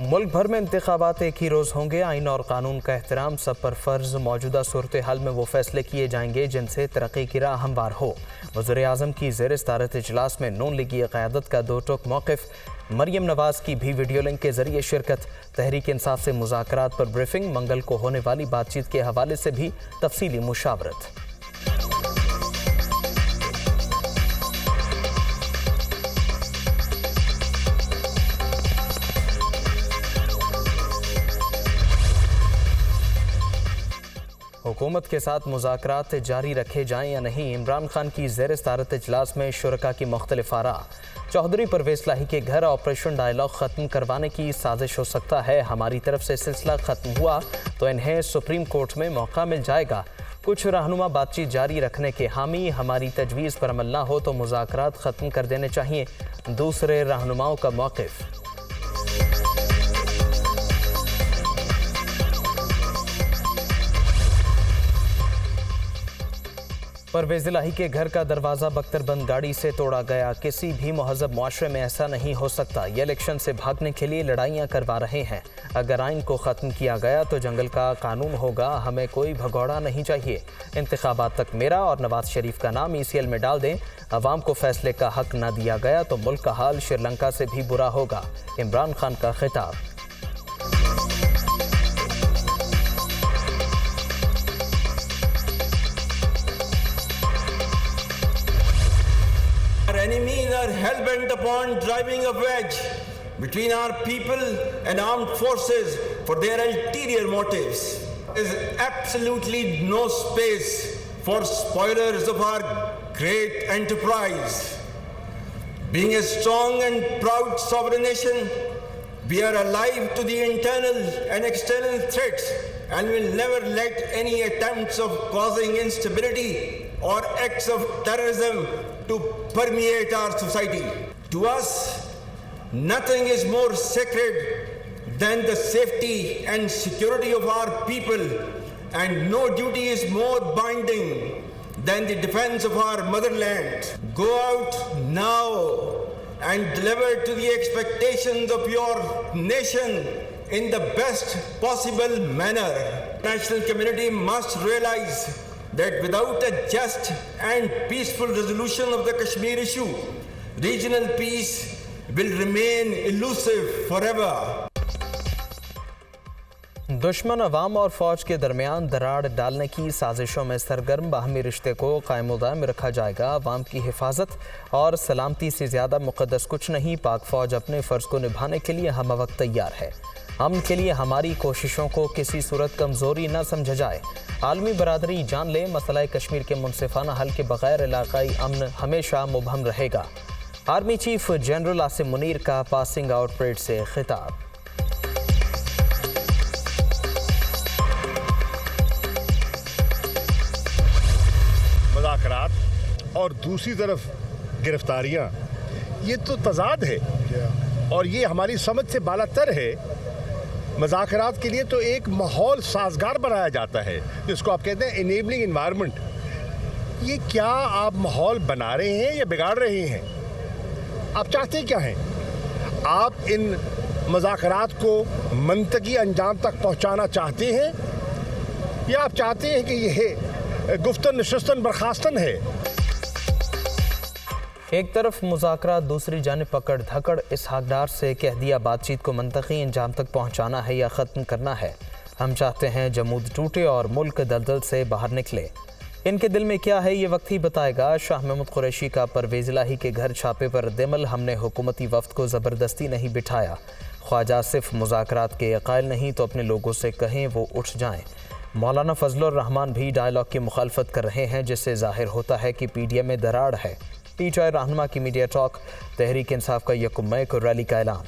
मुल्क भर में इंतखाबात एक ही रोज़ होंगे। आइन और कानून का एहतराम सब पर फ़र्ज। मौजूदा सूरत हाल में वो फैसले किए जाएंगे जिनसे तरक्की की राह हमवार हो। वज़ीर आज़म की ज़ेर सदारत इजलास में नून लीगी क़यादत का दो टोक मौक़िफ़। मरियम नवाज़ की भी वीडियो लिंक के ज़रिए शिरकत। तहरीक इंसाफ से मुज़ाकरात पर ब्रीफिंग। मंगल को होने वाली बातचीत के हवाले से भी तफसीली मुशावरत। हुकूमत के साथ मुज़ाकरात जारी रखे जाएँ या नहीं। इमरान खान की ज़ेर सदारत इजलास में शुरका की मुख्तलिफ आरा। चौधरी परवेज़ लाही के घर ऑपरेशन डायलॉग ख़त्म करवाने की साजिश हो सकता है। हमारी तरफ से सिलसिला ख़त्म हुआ तो इन्हें सुप्रीम कोर्ट में मौका मिल जाएगा। कुछ रहनुमा बातचीत जारी रखने के हामी। हमारी तजवीज़ पर अमल ना हो तो मुज़ाकरात ख़त्म कर देने चाहिए। दूसरे रहनुमाओं का मौक़िफ़। परवेज़ लाही के घर का दरवाज़ा बख्तरबंद गाड़ी से तोड़ा गया। किसी भी महज़ब मुआशरे में ऐसा नहीं हो सकता। ये इलेक्शन से भागने के लिए लड़ाइयाँ करवा रहे हैं। अगर आइन को ख़त्म किया गया तो जंगल का कानून होगा। हमें कोई भगौड़ा नहीं चाहिए। इंतखाबात तक मेरा और नवाज शरीफ का नाम ECL में डाल दें। अवाम को फैसले का हक न दिया गया तो मुल्क का हाल श्रीलंका से भी बुरा होगा। इमरान खान का खिताब। Our enemies are hell-bent upon driving a wedge between our people and armed forces for their ulterior motives. There is absolutely no space for spoilers of our great enterprise. Being a strong and proud sovereign nation, we are alive to the internal and external threats and will never let any attempts of causing instability or acts of terrorism to permeate our society. To us, nothing is more sacred than the safety and security of our people, and no duty is more binding than the defense of our motherland. Go out now and deliver to the expectations of your nation in the best possible manner. The national community must realize that without a just and peaceful resolution of the Kashmir issue, regional peace will remain elusive forever. दुश्मन अवाम और फौज के दरमियान दरार डालने की साजिशों में सरगर्म बाहमी रिश्ते को कायम दायम रखा जाएगा। अवाम की हिफाजत और सलामती से ज़्यादा मुक़द्दस कुछ नहीं। पाक फौज अपने फ़र्ज़ को निभाने के लिए हम वक्त तैयार है। अमन के लिए हमारी कोशिशों को किसी सूरत कमज़ोरी न समझा जाए। आलमी बरादरी जान ले, मसला कश्मीर के मुनसिफाना हल के बगैर इलाकाई अमन हमेशा मुबहम रहेगा। Army chief general Asim Munir का पासिंग आउट परेड से खिताब। मुज़ाकरात और दूसरी तरफ गिरफ्तारियाँ, ये तो तज़ाद है और ये हमारी समझ से बालातर है। मुज़ाकरात के लिए तो एक माहौल साजगार बनाया जाता है जिसको आप कहते हैं इनेबलिंग इन्वायरमेंट। ये क्या आप माहौल बना रहे हैं या बिगाड़ रहे हैं? आप चाहते क्या हैं? आप इन मुज़ाकरात को मंतकी अंजाम तक पहुंचाना चाहते हैं या आप चाहते हैं कि यह गुफ्तन नशस्तन बर्खास्तन है? एक तरफ मुज़ाकरात, दूसरी जानिब पकड़ धकड़। इस हकदार से कह दिया बातचीत को मंतकी अंजाम तक पहुँचाना है या ख़त्म करना है। हम चाहते हैं जमूद टूटे और मुल्क दलदल से बाहर निकले। इनके दिल में क्या है ये वक्त ही बताएगा। शाह महमूद कुरैशी का परवेज़ लाही के घर छापे पर रद्द-ए-अमल। हमने हुकूमती वफ़द को ज़बरदस्ती नहीं बिठाया। ख्वाजा सिर्फ मुज़ाकरात के कायल नहीं तो अपने लोगों से कहें वो उठ जाएँ। मौलाना फजलुर रहमान भी डायलॉग की मुखालफत कर रहे हैं जिससे ज़ाहिर होता है कि PDM में दरार है। PTI रहनुमा की मीडिया टॉक। तहरीक इंसाफ का 1 मई को रैली का ऐलान।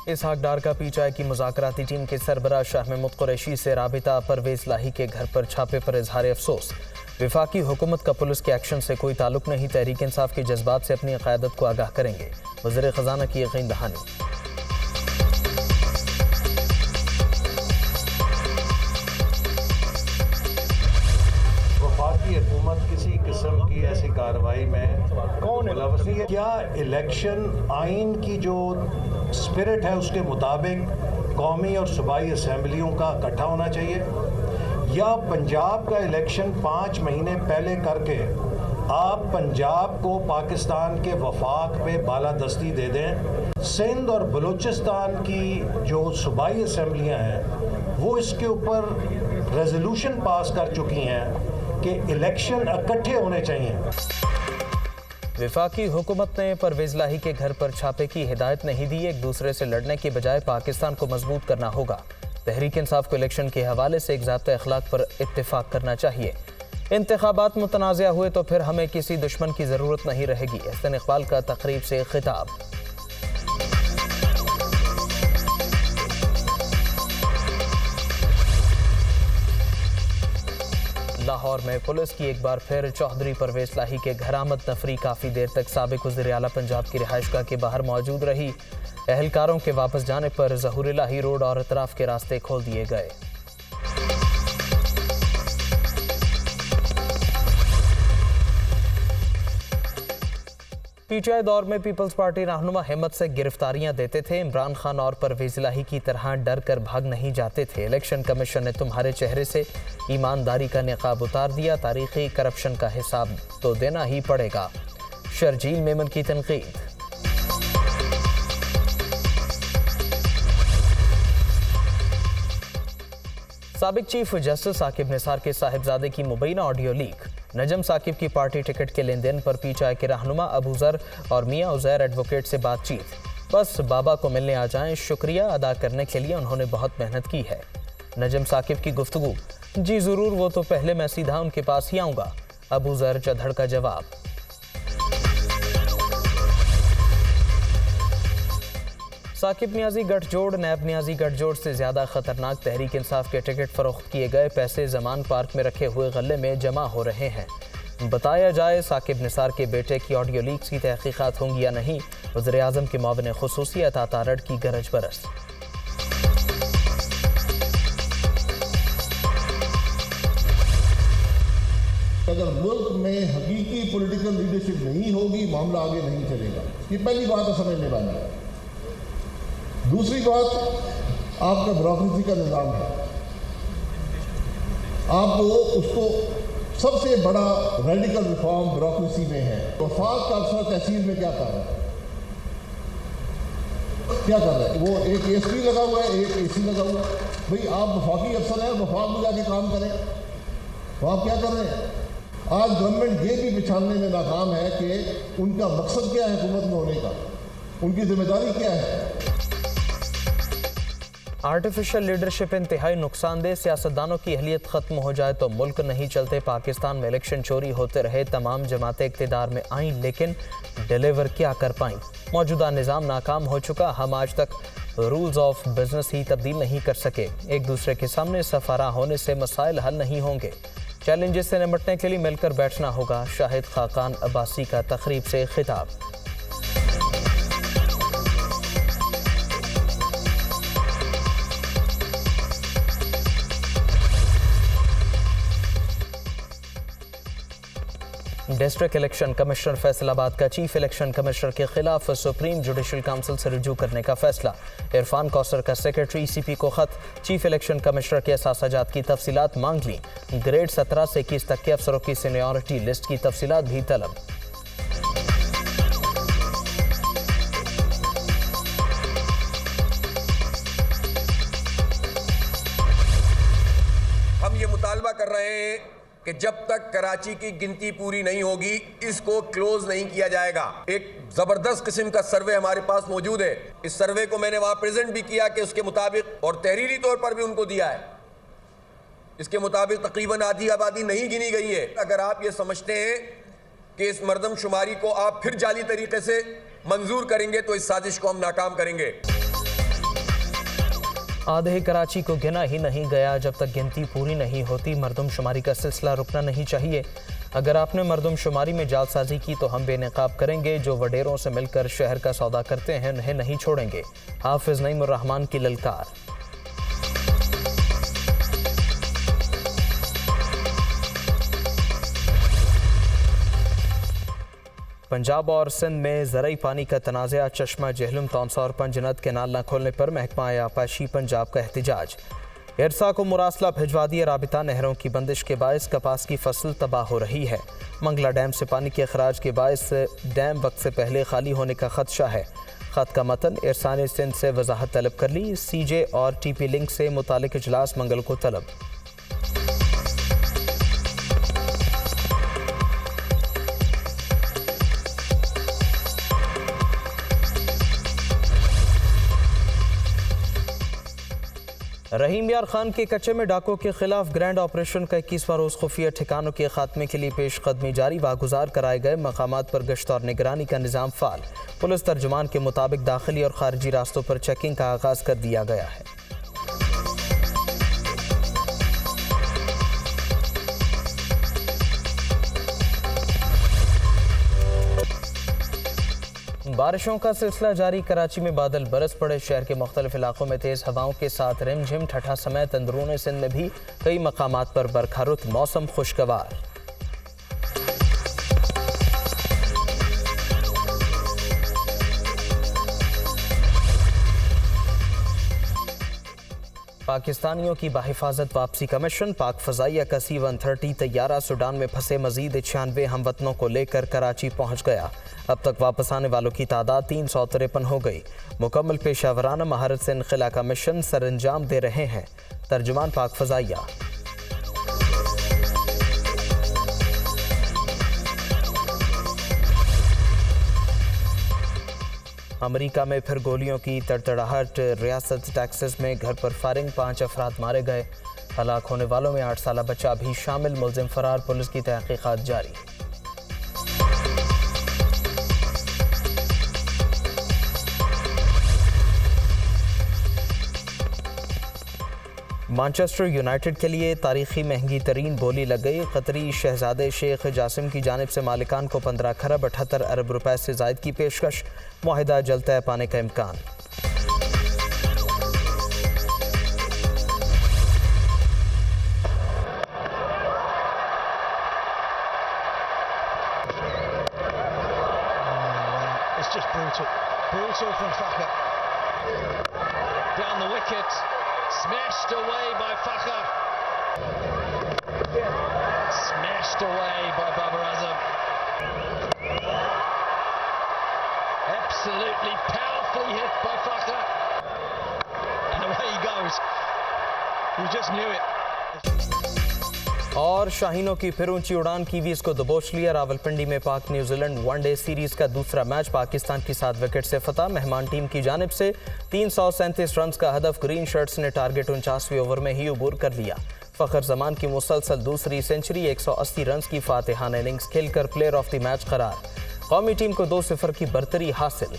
इसहाक डार का PTI की मुज़ाकराती टीम के सरबराह शाह महमूद कुरैशी से राबिता। परवेज़ लाही के घर पर छापे पर इजहार अफसोस। वफाकी हुकूमत का पुलिस के एक्शन से कोई ताल्लुक नहीं। तहरीक इंसाफ के जज्बात से अपनी क़यादत को आगाह करेंगे। वज़ीर ख़ज़ाना की यकीन दहानी। हुकूमत किसी किस्म की ऐसी कार्रवाई में मुलव्वस नहीं है। क्या इलेक्शन आइन की जो स्पिरिट है उसके मुताबिक कौमी और सूबाई असम्बलियों का इकट्ठा होना चाहिए, या पंजाब का इलेक्शन 5 महीने पहले करके आप पंजाब को पाकिस्तान के वफाक पे बालादस्ती दे दें? सिंध और बलूचिस्तान की जो सूबाई असम्बलियाँ हैं वो इसके ऊपर रेजोल्यूशन पास कर चुकी हैं कि इलेक्शन इकट्ठे होने चाहिए। वफाकी हुकूमत ने परवेज लाही के घर पर छापे की हिदायत नहीं दी। एक दूसरे से लड़ने के बजाय पाकिस्तान को मजबूत करना होगा। तहरीक इंसाफ को इलेक्शन के हवाले से एक ज़ाब्ता अखलाक पर इत्तेफाक करना चाहिए। इंतखाबात मुतनाज़ा हुए तो फिर हमें किसी दुश्मन की ज़रूरत नहीं रहेगी। एहसन इकबाल का तकरीब से खिताब। लाहौर में पुलिस की एक बार फिर चौधरी परवेज लाही के घर आमद नफरी काफ़ी देर तक साबिक वज़ीर आला पंजाब की रिहाइशगाह के बाहर मौजूद रही। एहलकारों के वापस जाने पर ज़हूर लाही रोड और अतराफ के रास्ते खोल दिए गए। पीटीआई दौर में पीपल्स पार्टी रहनुमा हिम्मत से गिरफ्तारियां देते थे। इमरान खान और परवेज लाही की तरह डर कर भाग नहीं जाते थे। इलेक्शन कमीशन ने तुम्हारे चेहरे से ईमानदारी का निकाब उतार दिया। तारीखी करप्शन का हिसाब तो देना ही पड़ेगा। शर्जील मेमन की तनकीद। साबिक चीफ जस्टिस साकिब निसार के साहिबजादे की मुबैना ऑडियो लीक। नजम साकिब की पार्टी टिकट के लेन देन पर पीटीआई के रहनुमा अबू जर और मियां उजैर एडवोकेट से बातचीत। बस बाबा को मिलने आ जाएं, शुक्रिया अदा करने के लिए उन्होंने बहुत मेहनत की है। नजम साकिब की गुफ्तगू, जी ज़रूर, वो तो पहले मैं सीधा उनके पास ही आऊँगा। अबू जर चढ़ का जवाब। साकिब नियाजी गठजोड़ नैब नियाजी गठजोड़ से ज़्यादा खतरनाक। तहरीक इंसाफ के टिकट फरोख्त किए गए पैसे जमान पार्क में रखे हुए गले में जमा हो रहे हैं। बताया जाए साकिब निसार के बेटे की ऑडियो लीक्स की तहकीकात होंगी या नहीं। वज़ीर आज़म के मुआविन खुसूसी अता तारड़ की गरज बरस। अगर मुल्क में हकीकी पॉलिटिकल लीडरशिप नहीं होगी, मामला आगे नहीं चलेगा। ये पहली बात है समझने वाली। दूसरी बात, आपका ब्यूरोक्रेसी का निज़ाम है। आप उसको सबसे बड़ा रेडिकल रिफॉर्म ब्यूरोक्रेसी में है। वफाक का अफसर तहसील में क्या कर रहा है? क्या कर रहा है? वो एक एसपी लगा हुआ है, एक एसी लगा हुआ है। भाई आप वफाकी अफसर हैं, वफाक में जाके काम करें। तो आप क्या कर रहे हैं? आज गवर्नमेंट ये भी पहचानने में नाकाम है कि उनका मकसद क्या है हुकूमत में होने का, उनकी जिम्मेदारी क्या है। आर्टिफिशियल लीडरशिप इंतहाई नुकसानदेह। सियासतदानों की अहलियत ख़त्म हो जाए तो मुल्क नहीं चलते। पाकिस्तान में इलेक्शन चोरी होते रहे, तमाम जमातें इक़्तिदार में आईं, लेकिन डिलीवर क्या कर पाईं? मौजूदा निज़ाम नाकाम हो चुका। हम आज तक रूल्स ऑफ बिजनेस ही तब्दील नहीं कर सके। एक दूसरे के सामने सफारा होने से मसाइल हल नहीं होंगे। चैलेंजेस से निपटने के लिए मिलकर बैठना होगा। शाहिद खाकान अब्बासी का तकरीब से खिताब। डिस्ट्रिक्ट इलेक्शन कमिश्नर फैसलाबाद का चीफ इलेक्शन कमिश्नर के खिलाफ सुप्रीम जुडिशल काउंसिल से रुजू करने का फैसला। इरफान कौसर का सेक्रेटरी सीपी को खत। चीफ इलेक्शन कमिश्नर के असासाजात की तफसीलात मांग ली। ग्रेड 17 से 21 तक के अफसरों की सीनियरिटी लिस्ट की तफसीलात भी तलब। हम ये मुतालबा कर रहे हैं कि जब तक कराची की गिनती पूरी नहीं होगी, इसको क्लोज नहीं किया जाएगा। एक जबरदस्त किस्म का सर्वे हमारे पास मौजूद है। इस सर्वे को मैंने वहां प्रेजेंट भी किया कि उसके मुताबिक, और तहरीरी तौर पर भी उनको दिया है, इसके मुताबिक तकरीबन आधी आबादी नहीं गिनी गई है। अगर आप ये समझते हैं कि इस मरदमशुमारी को आप फिर जाली तरीके से मंजूर करेंगे तो इस साजिश को हम नाकाम करेंगे। आधे कराची को गिना ही नहीं गया जब तक गिनती पूरी नहीं होती। मरदमशुमारी का सिलसिला रुकना नहीं चाहिए। अगर आपने मरदमशुमारी में जालसाजी की तो हम बेनकाब करेंगे। जो वडेरों से मिलकर शहर का सौदा करते हैं उन्हें नहीं छोड़ेंगे। हाफिज नईमुर रहमान की ललकार। पंजाब और सिंध में ज़रई पानी का तनाज़ा, चश्मा जहलुम तौंसा और पंजनद केनाल न खोलने पर महकमा आबपाशी पंजाब का एहतजाज। इरसा को मुरासला भिजवा दिया, राबिता नहरों की बंदिश के बायस कपास की फसल तबाह हो रही है। मंगला डैम से पानी के अखराज के बायस डैम वक्त से पहले खाली होने का खदशा है। खत का मतन, इरसा ने सिंध से वजाहत तलब कर ली, CJ और TP लिंक से मुतालिक इजलास मंगल को तलब। रहीम यार खान के कच्चे में डाकों के खिलाफ ग्रैंड ऑपरेशन का 21वां रोज खुफिया ठिकानों के खात्मे के लिए पेशकदमी जारी, वागुजार कराए गए मकामात पर गश्त और निगरानी का निज़ाम फाल। पुलिस तर्जुमान के मुताबिक दाखिली और खारजी रास्तों पर चेकिंग का आगाज कर दिया गया है। बारिशों का सिलसिला जारी, कराची में बादल बरस पड़े, शहर के मुख्तलिफ इलाकों में तेज़ हवाओं के साथ रिमझिम ठठा समेत अंदरूनी सिंध में भी कई मकामात पर बरखा रुत, मौसम खुशगवार। पाकिस्तानियों की बाहिफाजत वापसी का मिशन, पाक फ़ज़ाइया का C-130 तैयारा सूडान में फंसे मजीद 96 हमवतनों को लेकर कराची पहुंच गया। अब तक वापस आने वालों की तादाद 353 हो गई। मुकम्मल पेशावराना महारत से इनखला का मिशन सर अंजाम दे रहे हैं तर्जुमान पाक फ़ज़ाइया। अमेरिका में फिर गोलियों की तड़तड़ाहट, रियासत टेक्सास में घर पर फायरिंग, 5 अफराद मारे गए। हलाक होने वालों में 8 साला बच्चा भी शामिल, मुलजिम फरार, पुलिस की तहकीकात जारी। मैनचेस्टर यूनाइटेड के लिए तारीखी महंगी तरीन बोली लग गई। कतरी शहजादे शेख जासिम की जानिब से मालिकान को 15 खरब 78 अरब रुपए से जायद की पेशकश, मुआहिदा जल्द तय पाने का इम्कान। Smashed away by Fakhr. Smashed away by Babar Azam. Absolutely powerfully hit by Fakhr. And away he goes. You just knew it. और शाहीनों की फिर ऊंची उड़ान, कीवीज को दबोच लिया। रावलपिंडी में पाक न्यूजीलैंड वनडे सीरीज का दूसरा मैच पाकिस्तान की 7 विकेट से फतह। मेहमान टीम की जानिब से 337 रन का हदफ, ग्रीन शर्ट्स ने टारगेट 49वें ओवर में ही अबूर कर लिया। फखर जमान की मुसलसल दूसरी सेंचुरी, 180 रन की फातिहाना इनिंग्स खेलकर प्लेयर ऑफ द मैच करार। कौमी टीम को 2-0 की बरतरी हासिल।